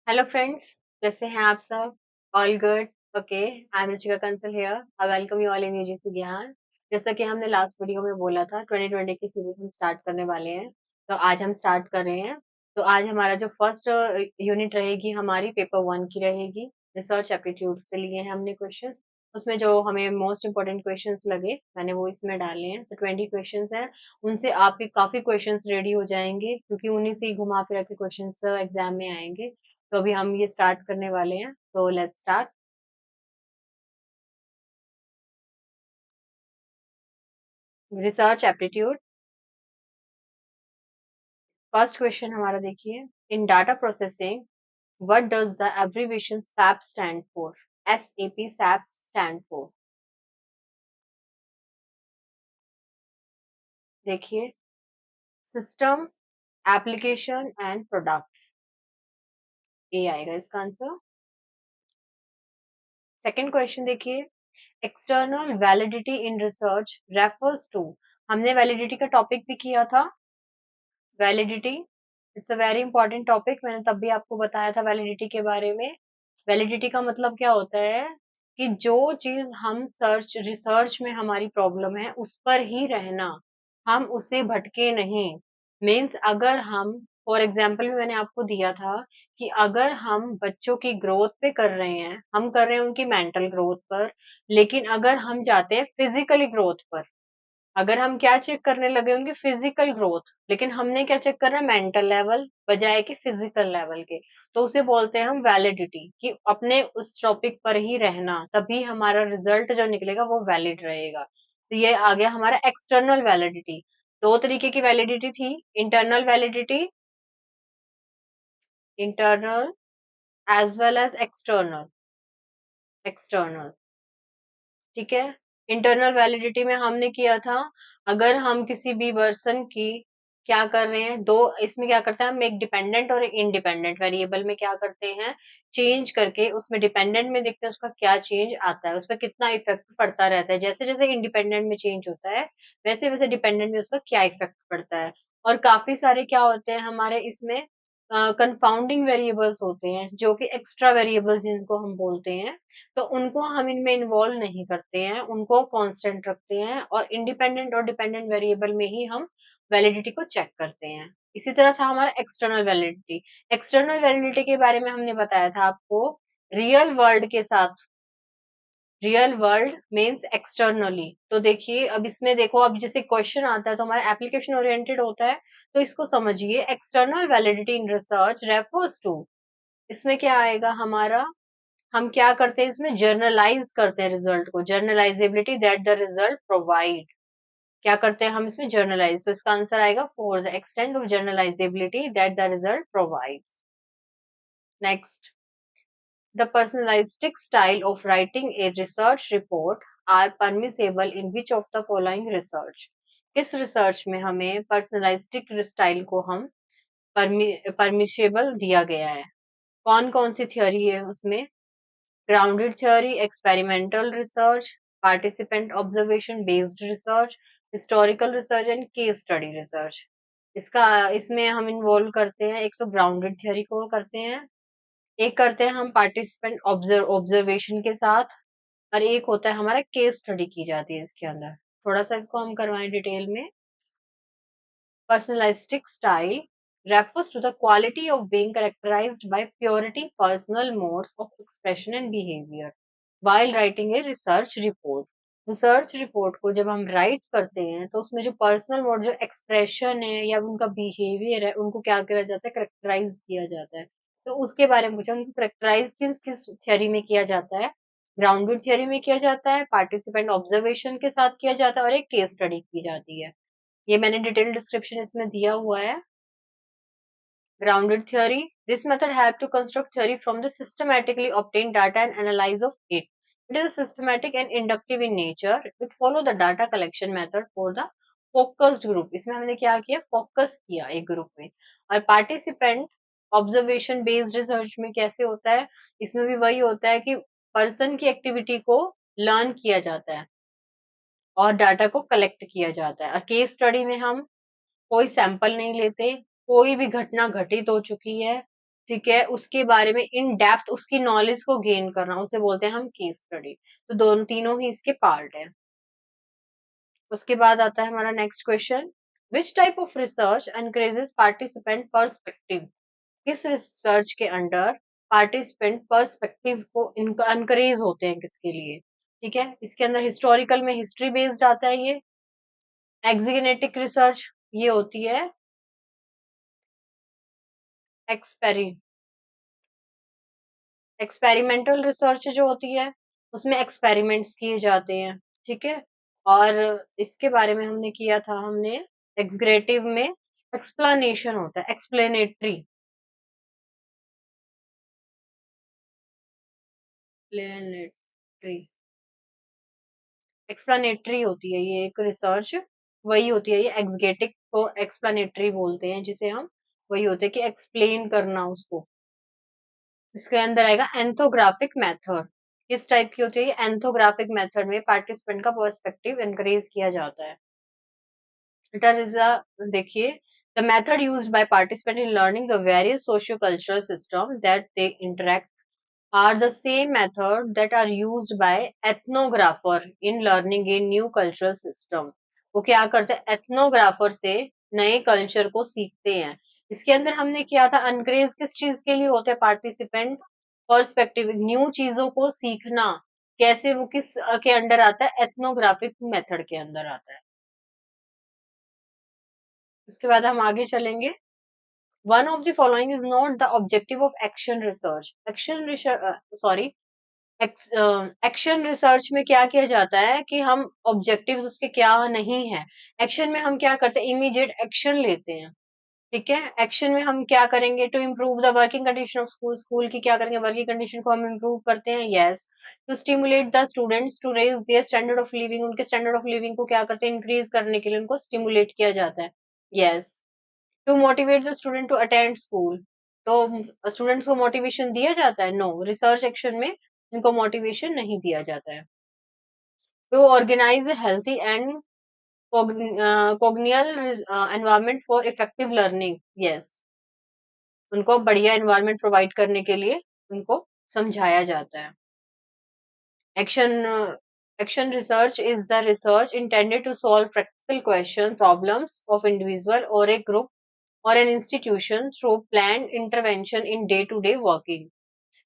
Hello friends, कैसे हैं आप सब? All good. Okay, I am Ruchika Kansal here. I welcome you all in UGC ज्ञान। जैसा कि हमने लास्ट वीडियो में बोला था, 2020 की सीरीज हम स्टार्ट करने वाले हैं। तो आज हम स्टार्ट कर रहे हैं। तो आज हमारा जो फर्स्ट यूनिट रहेगी हमारी पेपर वन की रहेगी। रिसर्च एप्टीट्यूड से लिए हैं हमने क्वेश्चंस। उसमें जो हमें मोस्ट इंपोर्टेंट क्वेश्चंस लगे मैंने वो इसमें डाले हैं। तो 20 क्वेश्चंस हैं। उनसे आपके काफी क्वेश्चंस रेडी हो जाएंगे, क्योंकि उन्हीं से ही घुमा फिरा के क्वेश्चंस एग्जाम में आएंगे। तो अभी हम ये स्टार्ट करने वाले हैं, तो let's start. Research aptitude. First question हमारा देखिए, in data processing what does the abbreviation SAP stand for? SAP SAP stand for. देखिए, system application and products, A आएगा इसका आंसर। सेकंड क्वेश्चन देखिए, external validity in research refers to. हमने validity का topic भी किया था। Validity, it's a very important topic. मैंने तब भी आपको बताया था वैलिडिटी के बारे में। वैलिडिटी का मतलब क्या होता है कि जो चीज हम रिसर्च में हमारी प्रॉब्लम है उस पर ही रहना, हम उसे भटके नहीं। मीन्स अगर हम, फॉर एग्जाम्पल मैंने आपको दिया था कि अगर हम बच्चों की ग्रोथ पे कर रहे हैं, हम कर रहे हैं उनकी मेंटल ग्रोथ पर, लेकिन अगर हम जाते हैं फिजिकली ग्रोथ पर, अगर हम क्या चेक करने लगे उनकी फिजिकल ग्रोथ, लेकिन हमने क्या चेक करना है, मेंटल लेवल बजाय कि फिजिकल लेवल के, तो उसे बोलते हैं हम वैलिडिटी, कि अपने उस टॉपिक पर ही रहना, तभी हमारा रिजल्ट जो निकलेगा वो वैलिड रहेगा। तो ये आ गया हमारा एक्सटर्नल वैलिडिटी। दो तरीके की वैलिडिटी थी, internal validity, internal as well as external. External, ठीक है। इंटरनल वैलिडिटी में हमने किया था, अगर हम किसी भी पर्सन की क्या कर रहे हैं, दो इसमें क्या करते हैं हम, एक डिपेंडेंट और इंडिपेंडेंट वेरिएबल में क्या करते हैं, चेंज करके उसमें डिपेंडेंट में देखते हैं उसका क्या चेंज आता है, उस पर कितना इफेक्ट पड़ता रहता है। जैसे जैसे इंडिपेंडेंट में चेंज होता है वैसे वैसे डिपेंडेंट में उसका क्या इफेक्ट पड़ता है। और काफी सारे क्या होते हैं हमारे इसमें, कंपाउंडिंग वेरिएबल्स होते हैं, जो कि एक्स्ट्रा वेरिएबल्स जिनको हम बोलते हैं। तो उनको हम इनमें इन्वॉल्व नहीं करते हैं, उनको कांस्टेंट रखते हैं, और इंडिपेंडेंट और डिपेंडेंट वेरिएबल में ही हम वैलिडिटी को चेक करते हैं। इसी तरह था हमारा एक्सटर्नल वैलिडिटी। एक्सटर्नल वैलिडिटी के बारे में हमने बताया था आपको, रियल वर्ल्ड के साथ, रियल वर्ल्ड मीन्स एक्सटर्नली। तो देखिए अब इसमें देखो, अब जैसे क्वेश्चन आता है तो हमारा एप्लीकेशन ओरिएंटेड होता है, तो इसको समझिए, external validity in research refers to, इसमें क्या आएगा हमारा, हम क्या करते हैं इसमें, जर्नलाइज करते हैं रिजल्ट को, जर्नलाइजेबिलिटी दैट द रिजल्ट प्रोवाइड। क्या करते हैं हम इसमें, जर्नलाइज, तो इसका आंसर आएगा for the extent of generalisability that the result provides. Next, the personalistic style of writing a research report are permissible in which of the following research. किस research में हमें पर्सनलिस्टिक स्टाइल को हम परमिसेबल दिया गया है? कौन कौन सी थ्योरी है उसमें? Grounded theory, experimental research, participant observation based research, historical research and case study research. इसका, इसमें हम इन्वॉल्व करते हैं, एक तो ग्राउंडेड थ्योरी को करते हैं, एक करते हैं हम पार्टिसिपेंट ऑब्जर्वेशन के साथ, और एक होता है हमारा केस स्टडी की जाती है इसके अंदर। थोड़ा सा इसको हम करवाएं डिटेल में। Personalistic style refers to the quality of being characterized by purity personal modes of expression and behavior while writing a research report. Research report को जब हम राइट करते हैं तो उसमें जो पर्सनल मोड, जो एक्सप्रेशन है या उनका बिहेवियर है, उनको क्या किया जाता है, करेक्टराइज किया जाता है। तो उसके बारे में पूछा, उनको करेक्टराइज किस किस थ्योरी में किया जाता है? ग्राउंडेड थ्योरी में किया जाता है, पार्टिसिपेंट ऑब्जर्वेशन के साथ किया जाता है, और एक केस स्टडी की जाती है। ये मैंने डिटेल डिस्क्रिप्शन इसमें दिया हुआ है। Grounded theory. This method helps to construct theory from the systematically obtained data and analyze of it. It is systematic and inductive in nature. It follow the data collection method for the focused group. इसमें हमने क्या किया, focus किया एक group में। और participant observation based research में कैसे होता है, इसमें भी वही होता है कि पर्सन की एक्टिविटी को लर्न किया जाता है और डाटा को कलेक्ट किया जाता है। और केस स्टडी में हम कोई सैंपल नहीं लेते, कोई भी घटना घटित हो चुकी है ठीक है, उसके बारे में इन डेप्थ उसकी नॉलेज को गेन करना, उसे बोलते हैं हम केस स्टडी। तो दोनों तीनों ही इसके पार्ट है। उसके बाद आता है हमारा next question, which type of research encourages participant perspective? किस रिसर्च के अंडर पार्टिसिपेंट पर्सपेक्टिव को एनकरेज होते हैं, किसके लिए? ठीक है, इसके अंदर हिस्टोरिकल में हिस्ट्री बेस्ड आता है ये। एक्जिगेनेटिक रिसर्च ये होती है एक्सपेरी एक्सपेरिमेंटल रिसर्च जो होती है, उसमें एक्सपेरिमेंट्स किए जाते हैं। ठीक है, और इसके बारे में हमने किया था, हमने एक्सग्रेटिव में एक्सप्लेनेशन होता है, एक्सप्लेनेटरी एक्सप्लेनेटरी होती है ये एक रिसर्च, वही होती है ये। एक्सगेटिक को एक्सप्लेनेटरी बोलते हैं, जिसे हम वही होते हैं कि एक्सप्लेन करना उसको। इसके अंदर आएगा एंथोग्राफिक मेथड। किस टाइप की होती है ये? एंथोग्राफिक मेथड में पार्टिसिपेंट का पर्सपेक्टिव एनकरेज किया जाता है। इट इज देखिए, the method used by participant in learning the various socio cultural system that they interact are the same method that are used by ethnographer in learning a new cultural system। वो क्या करते हैं? एथनोग्राफर से नए culture को सीखते हैं। इसके अंदर हमने किया था, अनकरेज किस चीज के लिए होते हैं पार्टिसिपेंट? पर्सपेक्टिव, न्यू चीजों को सीखना। कैसे? वो किस के अंडर आता है? एथनोग्राफिक मेथड के अंदर आता है। उसके बाद हम आगे चलेंगे। One of the following is not the objective of action research. Action research, sorry, action research में क्या किया जाता है कि हम ऑब्जेक्टिव्स उसके क्या नहीं है। एक्शन में हम क्या करते हैं? इमीडिएट एक्शन लेते हैं। ठीक है, एक्शन में हम क्या करेंगे? To improve the working condition of school, school की क्या करेंगे? वर्किंग कंडीशन को हम इम्प्रूव करते हैं। Yes. To stimulate the students to raise their standard of living, उनके स्टैंडर्ड ऑफ लिविंग को क्या करते हैं? इंक्रीज करने के लिए उनको स्टिमुलेट किया जाता है। Yes. To motivate the student to attend school, तो स्टूडेंट्स को मोटिवेशन दिया जाता है? नो, रिसर्च एक्शन में इनको मोटिवेशन नहीं दिया जाता है। To organise healthy and congenial environment for effective learning. Yes, उनको बढ़िया एनवायरमेंट प्रोवाइड करने के लिए उनको समझाया जाता है। Action action research is the research intended to solve practical question problems of individual और a group or an institution through planned intervention in day-to-day working।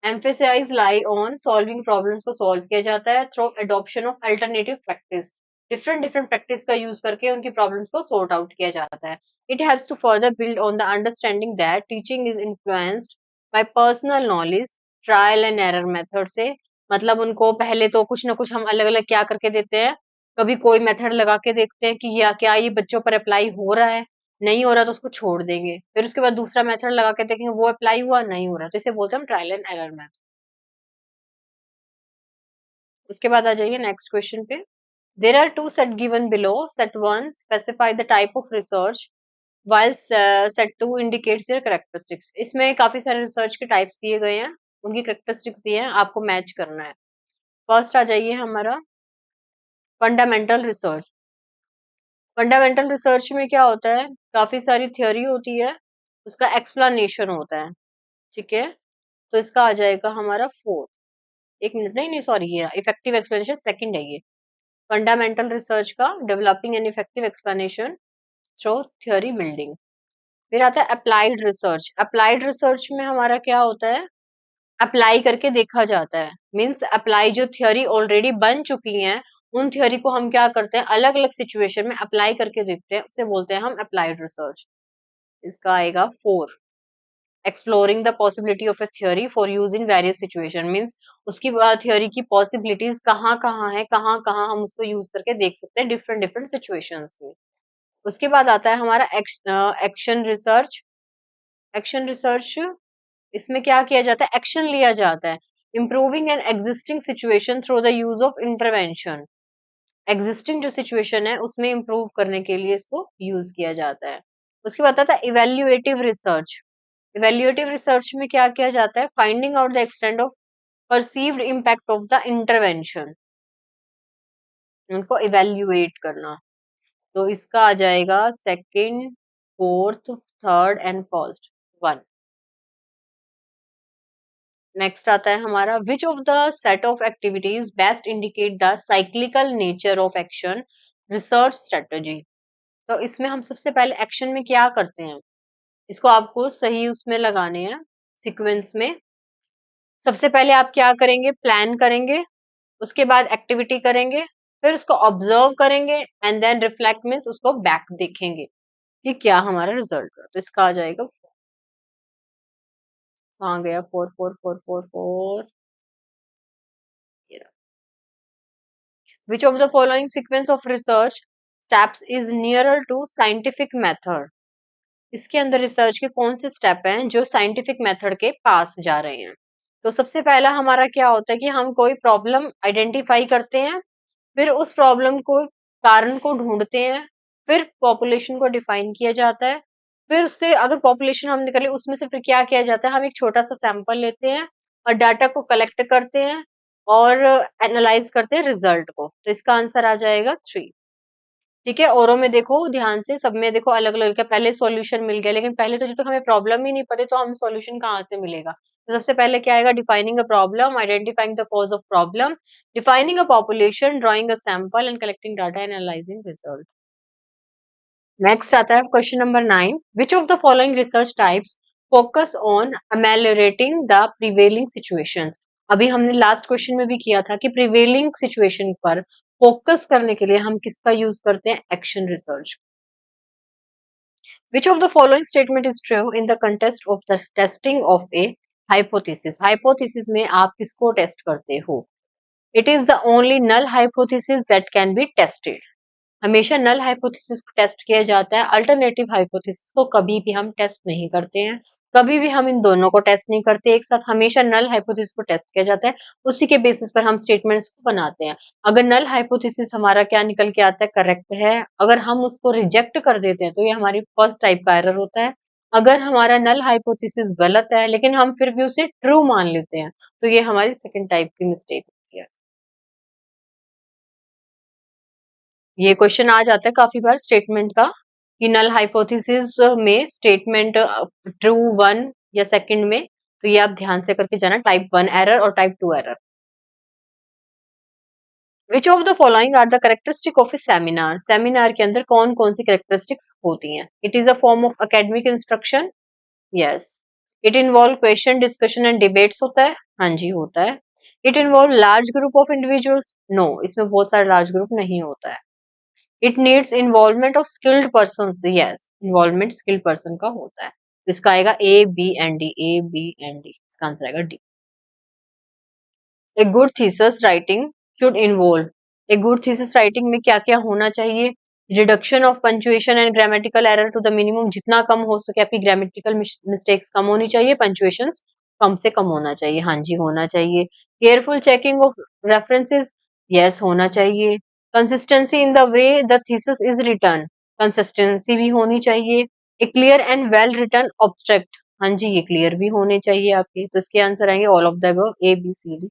Emphasize lie on solving problems को solve किया जाता है through adoption of alternative practice। different different practice का use करके उनकी problems को sort out किया जाता है। It helps to further build on the understanding that teaching is influenced by personal knowledge, trial and error method से। मतलब उनको पहले तो कुछ ना कुछ हम अलग अलग क्या करके देते हैं, कभी कोई मेथड लगा के देखते हैं कि या क्या ये बच्चों पर अप्लाई हो रहा है, नहीं हो रहा तो उसको छोड़ देंगे। फिर उसके बाद दूसरा मेथड लगा के देखेंगे, वो अप्लाई हुआ, नहीं हो रहा, तो इसे बोलते हैं हम ट्रायल एंड एरर मेथड। उसके बाद आ जाइए नेक्स्ट क्वेश्चन पे। There are two set given below, set one specify the type of research while set two indicates their characteristics. इसमें काफी सारे रिसर्च के टाइप्स दिए गए हैं, उनकी कैरेक्टरिस्टिक्स दिए हैं, आपको मैच करना है। फर्स्ट आ जाइए हमारा फंडामेंटल रिसर्च। फंडामेंटल रिसर्च में क्या होता है? काफी सारी थ्योरी होती है, उसका एक्सप्लेनेशन होता है। ठीक है, तो इसका आ जाएगा हमारा फोर्थ। एक मिनट, नहीं नहीं सॉरी, ये इफेक्टिव एक्सप्लेनेशन सेकंड है ये। फंडामेंटल रिसर्च का developing an effective explanation through theory building. फिर आता है अप्लाइड रिसर्च। अप्लाइड रिसर्च में हमारा क्या होता है? अप्लाई करके देखा जाता है, मीन्स अप्लाई जो थ्योरी ऑलरेडी बन चुकी है, उन थ्योरी को हम क्या करते हैं? अलग अलग सिचुएशन में अप्लाई करके देखते हैं, उसे बोलते हैं हम अप्लाइड रिसर्च। इसका आएगा four. Exploring the possibility of a theory for use in various situation, means उसकी थ्योरी की पॉसिबिलिटीज कहाँ कहाँ है, कहाँ कहाँ हम उसको यूज करके देख सकते हैं डिफरेंट डिफरेंट सिचुएशंस में। उसके बाद आता है हमारा एक्शन रिसर्च। एक्शन रिसर्च, इसमें क्या किया जाता है? एक्शन लिया जाता है। Improving an existing situation through the use of intervention. Existing जो सिचुएशन है उसमें इम्प्रूव करने के लिए इसको यूज किया जाता है। उसके बाद आता है इवेल्युएटिव रिसर्च। इवेल्युएटिव रिसर्च में क्या किया जाता है? Finding out the extent of perceived impact of the intervention, उनको इवेल्युएट करना। तो इसका आ जाएगा second, fourth, third and first one. Next आता है हमारा, विच of the set of activities best indicate the cyclical nature of action research strategy. तो इसमें हम सबसे पहले एक्शन में क्या करते हैं, इसको आपको सही उसमें लगाने हैं, सीक्वेंस में। सबसे पहले आप क्या करेंगे, प्लान करेंगे, उसके बाद एक्टिविटी करेंगे, फिर उसको ऑब्जर्व करेंगे एंड देन रिफ्लेक्ट मीन्स उसको बैक देखेंगे कि क्या हमारा रिजल्ट है। तो इसका आ जाएगा, कहाँ गया, four four four four four, which of the following sequence of research steps is nearer to scientific method. इसके अंदर रिसर्च के कौन से स्टेप हैं जो साइंटिफिक मेथड के पास जा रहे हैं। तो सबसे पहला हमारा क्या होता है कि हम कोई प्रॉब्लम आइडेंटिफाई करते हैं, फिर उस प्रॉब्लम को, कारण को ढूंढते हैं, फिर पॉपुलेशन को डिफाइन किया जाता है, फिर उससे अगर पॉपुलेशन हम निकले उसमें से फिर क्या किया जाता है, हम एक छोटा सा सैंपल लेते हैं और डाटा को कलेक्ट करते हैं और एनालाइज करते हैं रिजल्ट को। तो इसका आंसर आ जाएगा 3। ठीक है, औरों में देखो ध्यान से, सब में देखो अलग अलग का पहले सॉल्यूशन मिल गया, लेकिन पहले तो जब तक हमें प्रॉब्लम ही नहीं पता तो हमें सॉल्यूशन कहाँ से मिलेगा। तो सबसे पहले क्या आएगा, defining a problem, identifying the cause of problem, defining a population, drawing a sample and collecting data and analysing result. Next आता है question number 9, which of the following research types focus on ameliorating the prevailing situations. अभी हमने last question में भी किया था कि prevailing situation पर फोकस करने के लिए हम किसका यूज करते हैं, action research. Which of the following statement is true in the context of the testing of a hypothesis? Hypothesis में आप किसको टेस्ट करते हो? It is the only null hypothesis that can be tested. हमेशा null hypothesis को test किया जाता है, अल्टरनेटिव हाइपोथेसिस को कभी भी हम टेस्ट नहीं करते हैं। कभी भी हम इन दोनों को टेस्ट नहीं करते एक साथ, हमेशा नल हाइपोथेसिस को टेस्ट किया जाता है, उसी के बेसिस पर हम स्टेटमेंट्स को बनाते हैं। अगर नल हाइपोथेसिस हमारा क्या निकल के आता है, करेक्ट है, अगर हम उसको रिजेक्ट कर देते हैं तो ये हमारी फर्स्ट टाइप का एरर होता है। अगर हमारा नल हाइपोथेसिस गलत है लेकिन हम फिर भी उसे ट्रू मान लेते हैं तो ये हमारी सेकेंड टाइप की मिस्टेक होती है। ये क्वेश्चन आ जाता है काफी बार स्टेटमेंट का, कि नल हाइपोथेसिस में स्टेटमेंट ट्रू वन या सेकंड में, तो ये आप ध्यान से करके जाना, टाइप 1 एरर और type 2 error. Which of the following are the characteristic of a seminar. Seminar के अंदर कौन कौन सी कैरेक्टरिस्टिक्स होती हैं। It is a form of academic instruction, yes. It involve question discussion and debates, होता है, हाँ जी होता है। It involve large group of individuals, no, इसमें बहुत सारे लार्ज ग्रुप नहीं होता है। It needs involvement of skilled person, yes, involvement skilled person का होता है। तो इसका आएगा A B and D, A B and D, इसका आंसर आएगा D. A good thesis writing should involve, a good thesis writing में क्या क्या होना चाहिए, reduction of punctuation and grammatical error to the minimum, जितना कम हो सके आपकी ग्रामेटिकल मिस्टेक्स कम होनी चाहिए, पंचुएशन कम से कम होना चाहिए, हाँ जी होना चाहिए। Careful checking of references, yes होना चाहिए। Consistency in the way the thesis is written, consistency भी होनी चाहिए। A clear and well written abstract, हाँ जी ये क्लियर भी होने चाहिए आपके। तो इसके आंसर आएंगे all of the above, A B C D.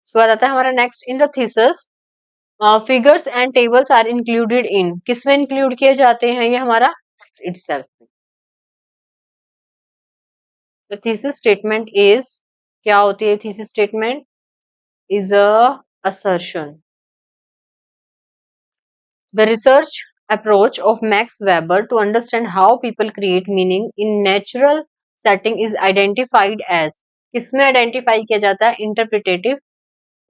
उसके बाद आता है हमारा next, in the thesis figures and tables are included in, किसमें इंक्लूड किए जाते हैं ये हमारा itself. The thesis statement is, क्या होती है thesis statement, is a assertion. The research approach of Max Weber to understand how people create meaning in natural setting is identified as, किसमें आइडेंटिफाई किया जाता है, इंटरप्रिटेटिव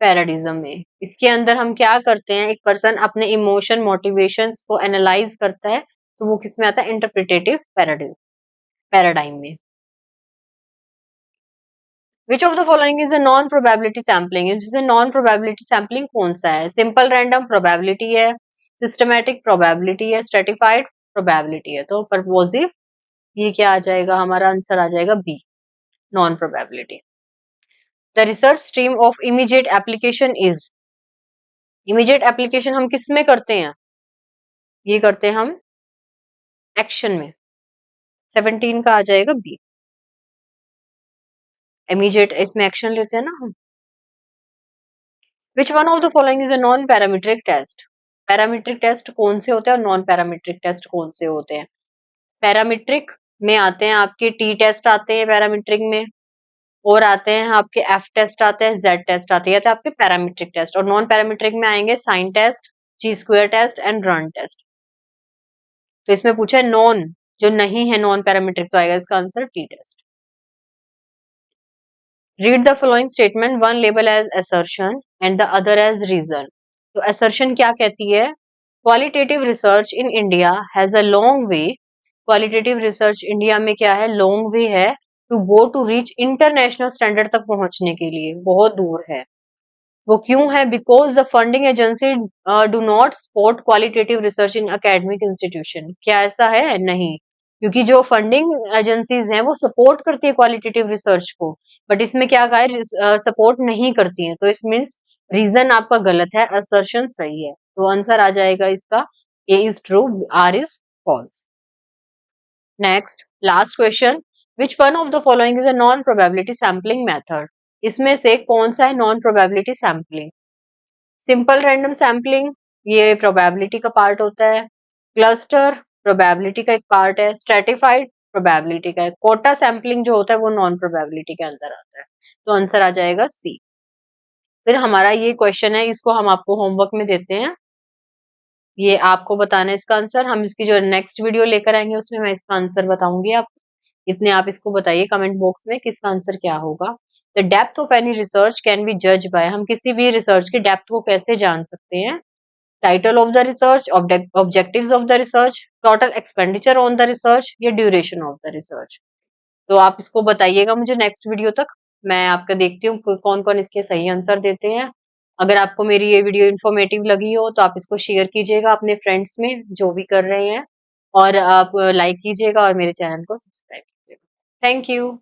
पैराडिज्म में। इसके अंदर हम क्या करते हैं, एक पर्सन अपने इमोशन मोटिवेशंस को एनालाइज करता है, तो वो किसमें आता है, इंटरप्रिटेटिव पैराडाइम में। विच of the following is a non probability sampling, जैसे नॉन प्रोबेबिलिटी सैम्पलिंग कौन सा है, सिंपल रैंडम प्रोबेबिलिटी है, सिस्टमैटिक प्रोबेबिलिटी है, स्ट्रेटिफाइड प्रोबेबिलिटी है। तो परपोजिव, ये क्या आ जाएगा, हमारा आंसर आ जाएगा B, non probability. The research stream of immediate application is, immediate application हम किस में करते हैं, ये करते हैं हम एक्शन में, 17 का आ जाएगा बी, इमीडिएट इसमें एक्शन लेते हैं ना हम। Which one of the following is a non parametric test, parametric test कौन से होते हैं और नॉन पैरामीट्रिक टेस्ट कौन से होते हैं। पैरामीट्रिक में आते हैं आपके टी टेस्ट आते हैं पैरामीट्रिक में, और आते हैं आपके एफ टेस्ट आते हैं, जेड टेस्ट आते हैं, ये तो आपके पैरामीट्रिक टेस्ट। और नॉन पैरामीट्रिक में आएंगे sign test, G square test and run test. तो इसमें पूछा है नॉन, जो नहीं है नॉन पैरामीट्रिक, तो आएगा इसका answer T test. Read the following statement, one label as assertion and the other as reason. तो assertion क्या कहती है? Qualitative research in India has a long way. Qualitative research India में क्या है? लॉन्ग वे है to go to reach international standard तक पहुंचने के लिए, बहुत दूर है। वो क्यों है? Because the funding agency do not support qualitative research in academic institution. क्या ऐसा है? नहीं, क्योंकि जो फंडिंग एजेंसीज हैं वो सपोर्ट करती है क्वालिटेटिव रिसर्च को, बट इसमें क्या कहा है? सपोर्ट नहीं करती है। तो इस मीन्स रीजन आपका गलत है, असर्शन सही है। तो आंसर आ जाएगा इसका A is true, R is false. Next last question, which one of the following is a non probability sampling method. इसमें से कौन सा है non probability sampling? Simple random sampling, ये प्रोबेबिलिटी का पार्ट होता है। क्लस्टर प्रोबेबिलिटी का एक पार्ट है। स्ट्रेटिफाइड प्रोबेबिलिटी का है। कोटा सैम्पलिंग जो होता है वो नॉन प्रोबेबिलिटी के अंदर आता है। तो आंसर आ जाएगा सी। फिर हमारा ये क्वेश्चन है, इसको हम आपको होमवर्क में देते हैं, ये आपको बताना है इसका आंसर। हम इसकी जो नेक्स्ट वीडियो लेकर आएंगे उसमें मैं इसका आंसर बताऊंगी आपको। इतने आप इसको बताइए कमेंट बॉक्स में कि इसका आंसर क्या होगा। The depth of any research can be जज बाय, हम किसी भी रिसर्च की डेप्थ को कैसे जान सकते हैं? Title of the research, objectives of the research, total expenditure on the research, या ड्यूरेशन ऑफ द रिसर्च। तो आप इसको बताइएगा मुझे नेक्स्ट वीडियो तक। मैं आपका देखती हूँ कौन कौन इसके सही आंसर देते हैं। अगर आपको मेरी ये वीडियो इन्फॉर्मेटिव लगी हो तो आप इसको शेयर कीजिएगा अपने फ्रेंड्स में जो भी कर रहे हैं, और आप लाइक कीजिएगा और मेरे चैनल को सब्सक्राइब कीजिएगा। Thank you.